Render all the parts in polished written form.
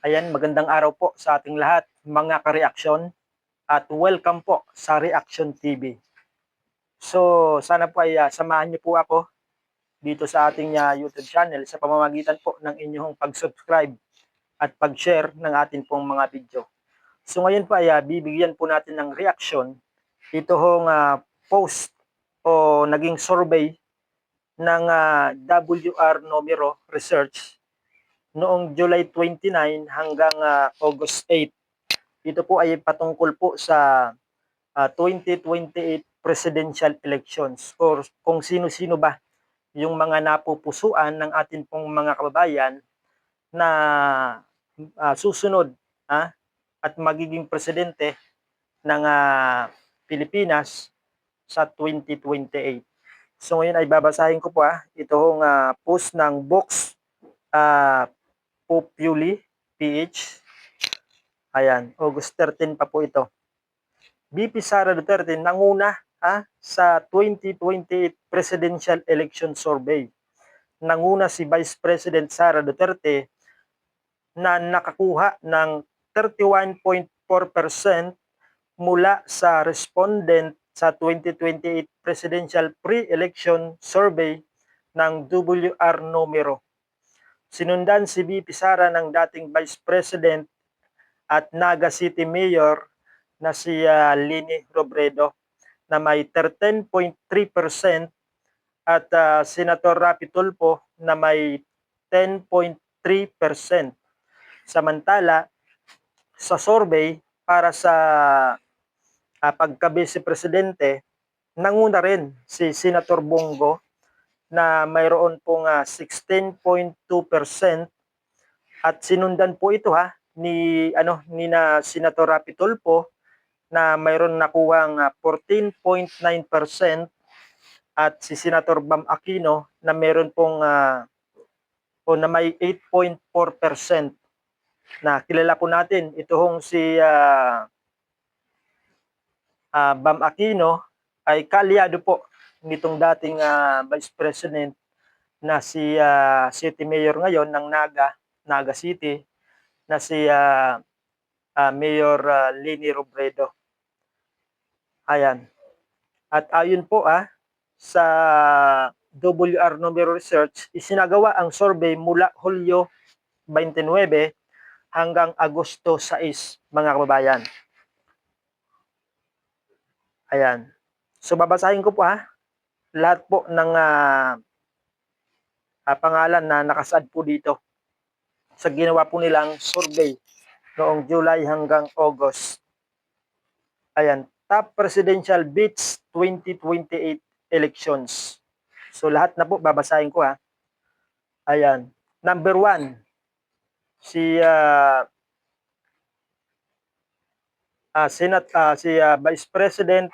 Ayan, magandang araw po sa ating lahat, mga ka-reaksyon, at welcome po sa Reaction TV. So, sana po ay samahan niyo po ako dito sa ating YouTube channel sa pamamagitan po ng inyong pag-subscribe at pag-share ng ating pong mga video. So ngayon po ay bibigyan po natin ng reaction ito hong post o naging survey ng WR Numero Research noong July 29 hanggang August 8. Ito po ay patungkol po sa 2028 presidential elections or kung sino-sino ba yung mga napupusuan ng atin pong mga kababayan na susunod at magiging presidente ng Pilipinas sa 2028. So ngayon ay babasahin ko po itong post ng Vox Populi PH. Ayan, August 13 pa po ito. VP Sara Duterte nanguna sa 2028 presidential election survey. Nanguna si Vice President Sara Duterte na nakakuha ng 31.4% mula sa respondent sa 2028 presidential pre-election survey ng WR Numero. Sinundan si VP Sara ng dating Vice President at Naga City Mayor na si Lini Robredo na may 13.3% at Senator Rapi Tulfo na may 10.3%. Samantala, sa survey para sa pagka-vice presidente, nanguna rin si Senator Bongo na mayroon pong 16.2% at sinundan po ito ni na Senator Rapi Tulfo na mayroon nakuhang 14.9% at si Senator Bam Aquino na mayroon pong na may 8.4%. Na kilala po natin ito hong si Bam Aquino ay kaalyado po nitong dating Vice President na si City Mayor ngayon ng Naga City na si Mayor Lini Robredo. Ayan. At ayon po sa WR Numero Research, isinagawa ang survey mula Hulyo 29 hanggang Agosto 6, mga kababayan. Ayan. So babasahin ko po lahat po ng pangalan na nakasaad po dito sa ginawa po nilang survey noong July hanggang August. Ayan, top presidential beats 2028 elections. So lahat na po babasahin ko Ayan, number 1 si Vice President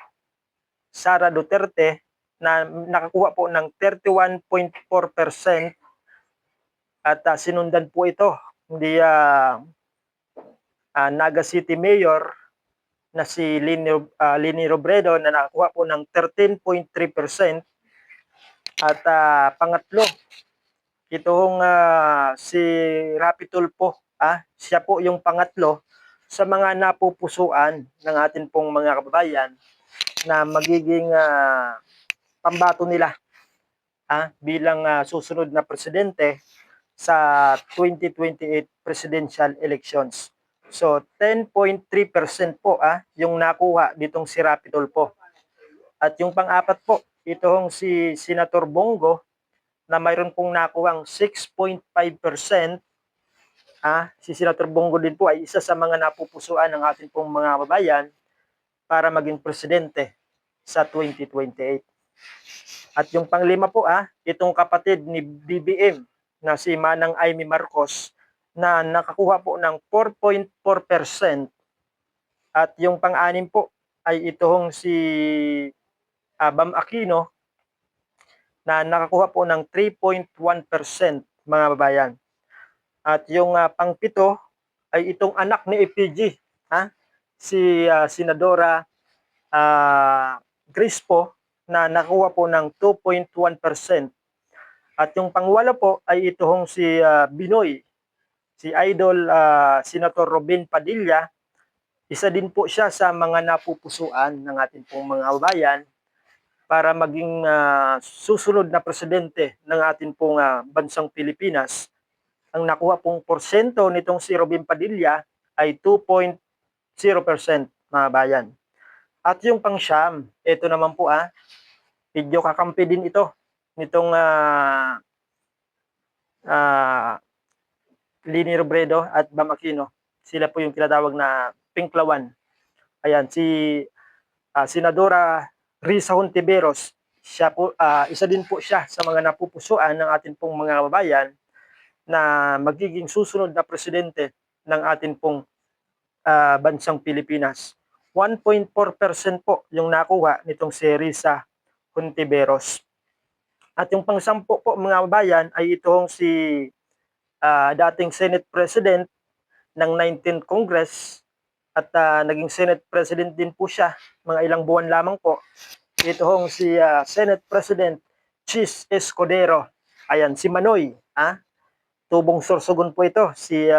Sara Duterte na nakakuha po ng 31.4% at sinundan po ito ni Naga City Mayor na si Lini Robredo na nakakuha po ng 13.3% at pangatlo itong si Rapi Tulfo siya po yung pangatlo sa mga napupusuan ng atin pong mga kababayan na magiging pambato nila bilang susunod na presidente sa 2028 presidential elections. So 10.3% po yung nakuha ditong si Rapi Tulfo. At yung pang-apat po, itong si Senator Bongo na mayroon pong nakuhang 6.5%. Si Senator Bongo din po ay isa sa mga napupusuan ng ating pong mga kababayan para maging presidente sa 2028. At yung panglima po itong kapatid ni BBM na si Manang Amy Marcos na nakakuha po ng 4.4%. At yung pang-anim po ay itong si Bam Aquino na nakakuha po ng 3.1%, mga babayan. At yung pang-pito ay itong anak ni EPG, si Senadora Crispo na nakuha po ng 2.1%. At yung pang-walo po ay itong si Binoy si Idol Senator Robin Padilla, isa din po siya sa mga napupusuan ng ating pong mga kababayan para maging susunod na presidente ng ating pong bansang Pilipinas. Ang nakuha pong porsyento nitong si Robin Padilla ay 2.0% mga bayan. At yung pang-siyam, ito naman po medyo kakampi din ito nitong Lini Robredo at Bam Aquino. Sila po yung tinatawag na Pinklawan. Ayan, si Senadora Risa Hontiveros, siya po, isa din po siya sa mga napupusuan ng ating pong mga kababayan na magiging susunod na presidente ng ating pong bansang Pilipinas. 1.4% po yung nakuha nitong si Risa Hontiveros. At yung pang-sampo po mga kababayan ay itong si dating Senate President ng 19th Congress at naging Senate President din po siya mga ilang buwan lamang po. Ito hong si Senate President Chis Escudero. Ayan, si Manoy. Tubong Sorsogon po ito, si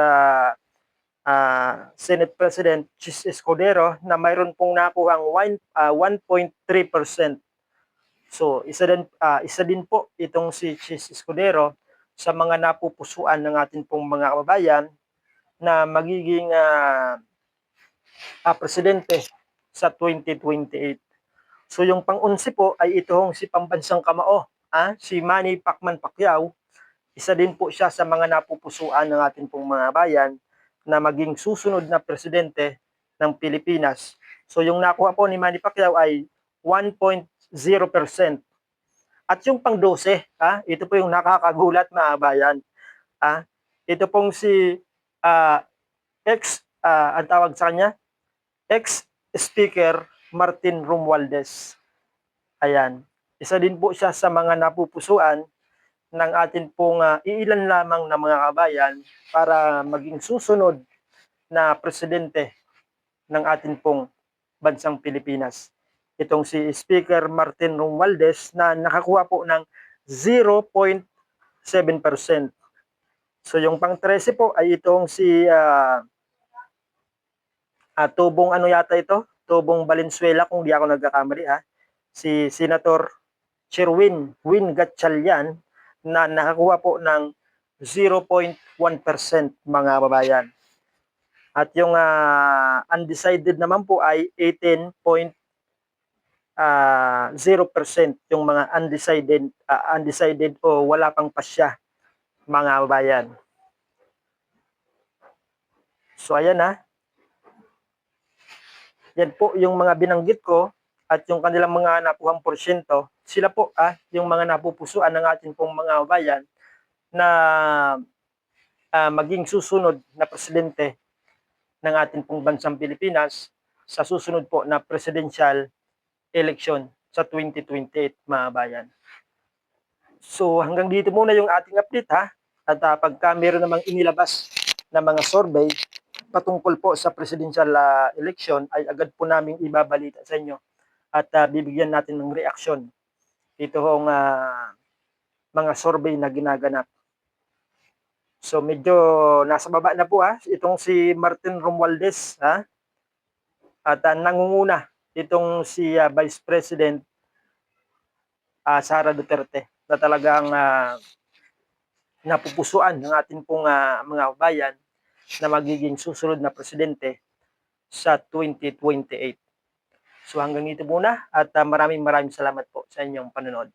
Senate President Chis Escudero na mayroon pong nakuhang 1.3%. So, isa din po itong si Chis Escudero sa mga napupusuan ng ating pong mga kababayan na magiging presidente sa 2028. So yung pang-11 po ay itong si Pambansang Kamao, si Manny Pacman Pacquiao. Isa din po siya sa mga napupusuan ng ating pong mga bayan na maging susunod na presidente ng Pilipinas. So yung nakuha po ni Manny Pacquiao ay 1.0%. At yung pang-12, ito po yung nakakagulat mga bayan. Ito pong si ang tawag sa kanya, ex-speaker Martin Romualdez. Ayan. Isa din po siya sa mga napupusuan ng atin pong iilan lamang na mga kabayan para maging susunod na presidente ng atin pong bansang Pilipinas. Itong si Speaker Martin Romualdez na nakakuha po ng 0.7%. So yung pang-13 po ay itong si Tubong ano yata ito? Tubong Valenzuela kung di ako nagkakamali Si Senator Sherwin Gatchalian na nakakuha po ng 0.1% mga kababayan. At yung undecided naman po ay 18.0% yung mga undecided o wala pang pasya mga kababayan. So ayan yan po yung mga binanggit ko at yung kanilang mga nakuhang porsyento. Sila po yung mga napupusuan ng ating pong mga kababayan na maging susunod na presidente ng ating pong bansang Pilipinas sa susunod po na presidential election sa 2028 mga bayan. So hanggang dito muna yung ating update at pagka meron namang inilabas na mga survey patungkol po sa presidential election ay agad po namin ibabalita sa inyo at bibigyan natin ng reaksyon ito hong mga survey na ginaganap. So medyo nasa baba na po itong si Martin Romualdez at nangunguna itong si Vice President Sara Duterte na talagang napupusuan ng ating pong mga bayan na magiging susunod na presidente sa 2028. So hanggang dito muna at maraming salamat po sa inyong panonood.